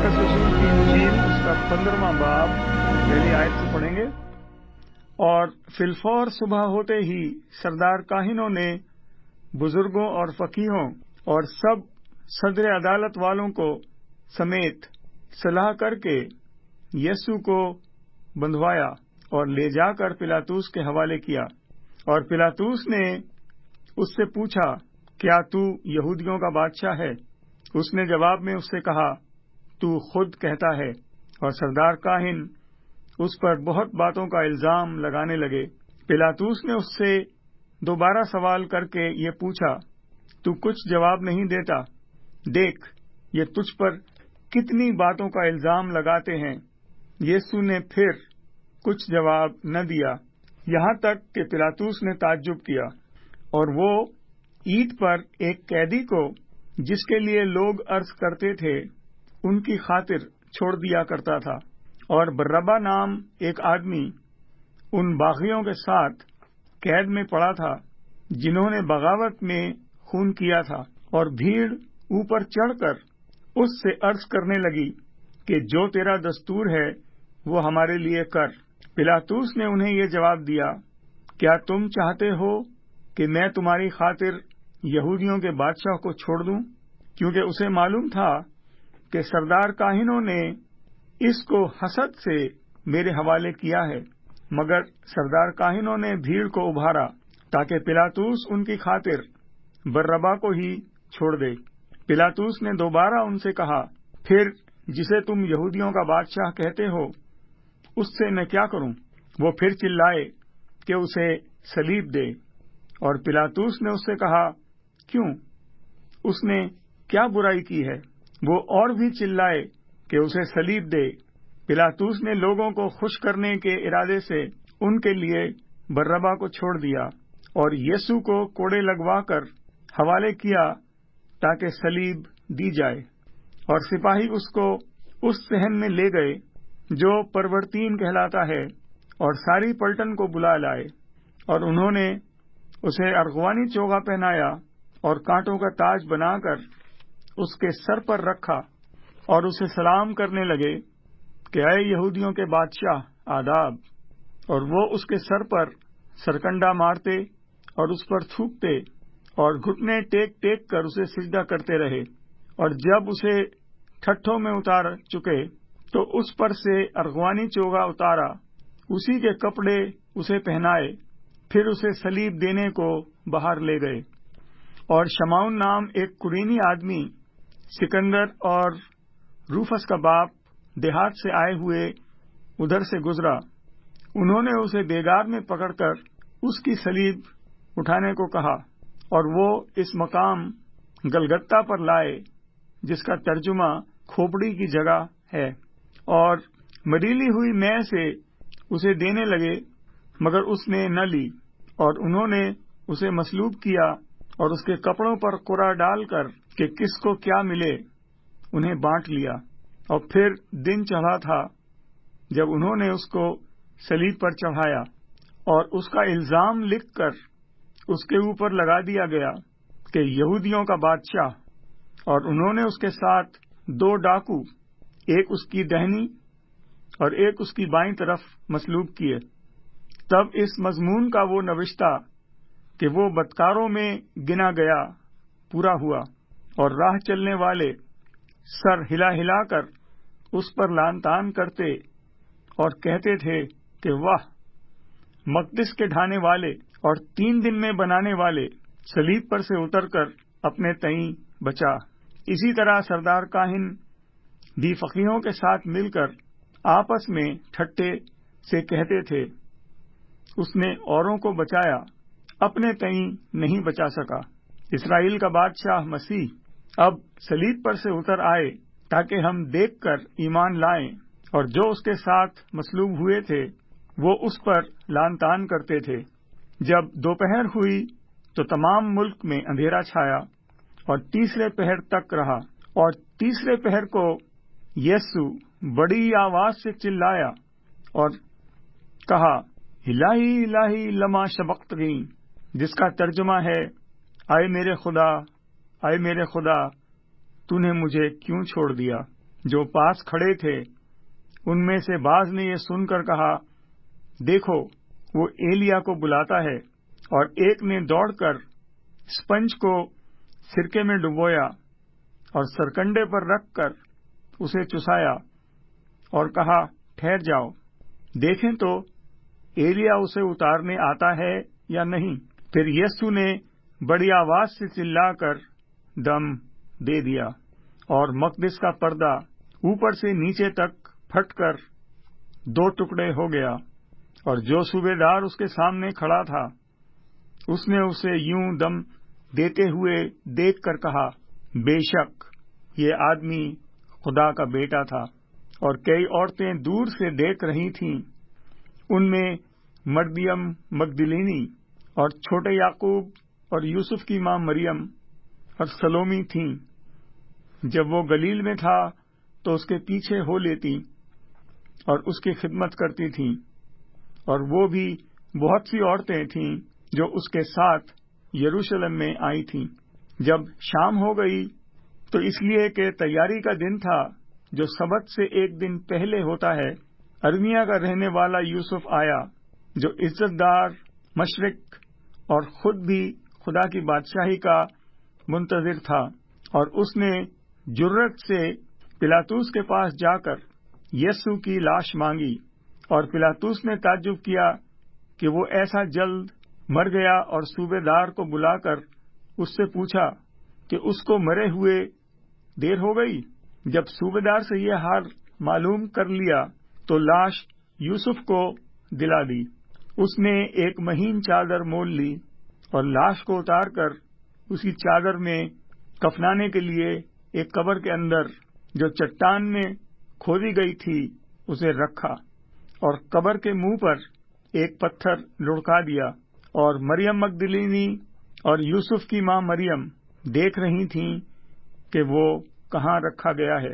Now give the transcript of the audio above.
लूकस रसूल की इंजील उसका 15वां बाब पहली आयत से पढ़ेंगे। और फिलफौर सुबह होते ही सरदार काहिनों ने बुजुर्गों और फकीहों और सब सदर अदालत वालों को समेत सलाह करके यीशु को बंधवाया और ले जाकर पिलातुस के हवाले किया। और पिलातुस ने उससे पूछा, क्या तू यहूदियों का बादशाह है? उसने जवाब में उससे कहा, तू खुद कहता है। और सरदार काहिन उस पर बहुत बातों का इल्जाम लगाने लगे। पिलातुस ने उससे दोबारा सवाल करके ये पूछा, तू कुछ जवाब नहीं देता? देख, ये तुझ पर कितनी बातों का इल्जाम लगाते हैं। यीशु ने फिर कुछ जवाब न दिया, यहाँ तक कि पिलातुस ने ताज्जुब किया। और वो ईंट पर एक कैदी को, जिसके लिए लोग अर्ज करते थे, उनकी खातिर छोड़ दिया करता था। और बर्रबा नाम एक आदमी उन बागियों के साथ कैद में पड़ा था, जिन्होंने बगावत में खून किया था। और भीड़ ऊपर चढ़कर उससे अर्ज करने लगी कि जो तेरा दस्तूर है वो हमारे लिए कर। पिलातुस ने उन्हें ये जवाब दिया, क्या तुम चाहते हो कि मैं तुम्हारी खातिर यहूदियों के बादशाह को छोड़ दूं? क्योंकि उसे मालूम था कि सरदार काहिनों ने इसको हसद से मेरे हवाले किया है। मगर सरदार काहिनों ने भीड़ को उभारा ताकि पिलातुस उनकी खातिर बर्रबा को ही छोड़ दे। पिलातुस ने दोबारा उनसे कहा, फिर जिसे तुम यहूदियों का बादशाह कहते हो, उससे मैं क्या करूं? वो फिर चिल्लाए कि उसे सलीब दे। और पिलातुस ने उससे कहा, क्यों? उसने क्या बुराई की है? वो और भी चिल्लाए कि उसे सलीब दे। पिलातुस ने लोगों को खुश करने के इरादे से उनके लिए बर्रबा को छोड़ दिया और यीशु को कोड़े लगवाकर हवाले किया ताकि सलीब दी जाए। और सिपाही उसको उस सहन में ले गए जो परवर्तीन कहलाता है, और सारी पलटन को बुला लाए। और उन्होंने उसे अरगवानी चोगा पहनाया और कांटों का ताज बनाकर उसके सर पर रखा और उसे सलाम करने लगे कि ऐ यहूदियों के बादशाह, आदाब। और वो उसके सर पर सरकंडा मारते और उस पर थूकते और घुटने टेक टेक कर उसे सिजदा करते रहे। और जब उसे ठट्ठों में उतार चुके तो उस पर से अरगवानी चोगा उतारा, उसी के कपड़े उसे पहनाए, फिर उसे सलीब देने को बाहर ले गए। और शमाउन नाम एक कुरेनी आदमी सिकंदर और रूफस का बाप देहात से आए हुए उधर से गुजरा। उन्होंने उसे बेगार में पकड़कर उसकी सलीब उठाने को कहा और वो इस मकाम गलगत्ता पर लाए, जिसका तर्जुमा खोपड़ी की जगह है। और मरीली हुई मैं से उसे देने लगे, मगर उसने न ली। और उन्होंने उसे मसलूब किया और उसके कपड़ों पर कुरा डालकर कि किसको क्या मिले, उन्हें बांट लिया। और फिर दिन चढ़ा था जब उन्होंने उसको सलीब पर चढ़ाया और उसका इल्जाम लिखकर उसके ऊपर लगा दिया गया कि यहूदियों का बादशाह। और उन्होंने उसके साथ 2 डाकू, एक उसकी दाहिनी और एक उसकी बाईं तरफ मसलूब किए। तब इस मजमून का वो नविश्ता कि वो बदकारों में गिना गया पूरा हुआ। और राह चलने वाले सर हिला हिलाकर उस पर लान तान करते और कहते थे कि वाह, मकदिस के ढाने वाले और 3 दिन में बनाने वाले सलीब पर से उतरकर अपने तईं बचा। इसी तरह सरदार काहिन भी फकीहों के साथ मिलकर आपस में ठट्टे से कहते थे, उसने औरों को बचाया, अपने तईं नहीं बचा सका। इस्राएल का बादशाह मसीह अब सलीब पर से उतर आए ताकि हम देखकर ईमान लाएं। और जो उसके साथ मसलूब हुए थे वो उस पर लान तान करते थे। जब दोपहर हुई तो तमाम मुल्क में अंधेरा छाया और तीसरे पहर तक रहा। और तीसरे पहर को यीशु बड़ी आवाज से चिल्लाया और कहा, इलाही इलाही लमा शबक्तनी, जिसका तर्जुमा है, आए मेरे खुदा, आए मेरे खुदा, तूने मुझे क्यों छोड़ दिया। جو پاس کھڑے تھے ان میں سے بعض نے یہ سن کر کہا، دیکھو وہ ایلیا کو بلاتا ہے، اور ایک نے دوڑ کر اسپنج کو سرکے میں ڈبویا اور سرکنڈے پر رکھ کر اسے چسایا اور کہا، ٹھہر جاؤ، دیکھیں تو ایلیا اسے اتارنے آتا ہے یا نہیں۔ پھر یسوع نے بڑی آواز سے چلا کر دم دے دیا، اور مقدس کا پردہ اوپر سے نیچے تک پھٹ کر 2 ٹکڑے ہو گیا، اور جو صوبے دار اس کے سامنے کھڑا تھا اس نے اسے یوں دم دیتے ہوئے دیکھ کر کہا، بے شک یہ آدمی خدا کا بیٹا تھا۔ اور کئی عورتیں دور سے دیکھ رہی تھیں، ان میں مریم مگدلینی اور چھوٹے یعقوب اور یوسف کی ماں مریم اور سلومی تھیں۔ جب وہ گلیل میں تھا تو اس کے پیچھے ہو لیتی اور اس کی خدمت کرتی تھیں، اور وہ بھی بہت سی عورتیں تھیں جو اس کے ساتھ یروشلم میں آئی تھیں۔ جب شام ہو گئی تو اس لیے کہ تیاری کا دن تھا جو سبت سے ایک دن پہلے ہوتا ہے، ارمیا کا رہنے والا یوسف آیا، جو عزت دار، مشرق اور خود بھی خدا کی بادشاہی کا منتظر تھا، اور اس نے جرأت سے پلاطس کے پاس جا کر یسوع کی لاش مانگی، اور پلاطس نے تعجب کیا کہ وہ ایسا جلد مر گیا، اور صوبے دار کو بلا کر اس سے پوچھا کہ اس کو مرے ہوئے دیر ہو گئی۔ جب صوبے دار سے یہ حال معلوم کر لیا تو لاش یوسف کو دلا دی۔ اس نے ایک مہین چادر مول لی اور لاش کو اتار کر اسی چادر میں کفنانے کے لیے ایک قبر کے اندر جو چٹان میں کھودی گئی تھی اسے رکھا، اور قبر کے منہ پر ایک پتھر لڑکا دیا، اور مریم مگدلینی اور یوسف کی ماں مریم دیکھ رہی تھیں کہ وہ کہاں رکھا گیا ہے۔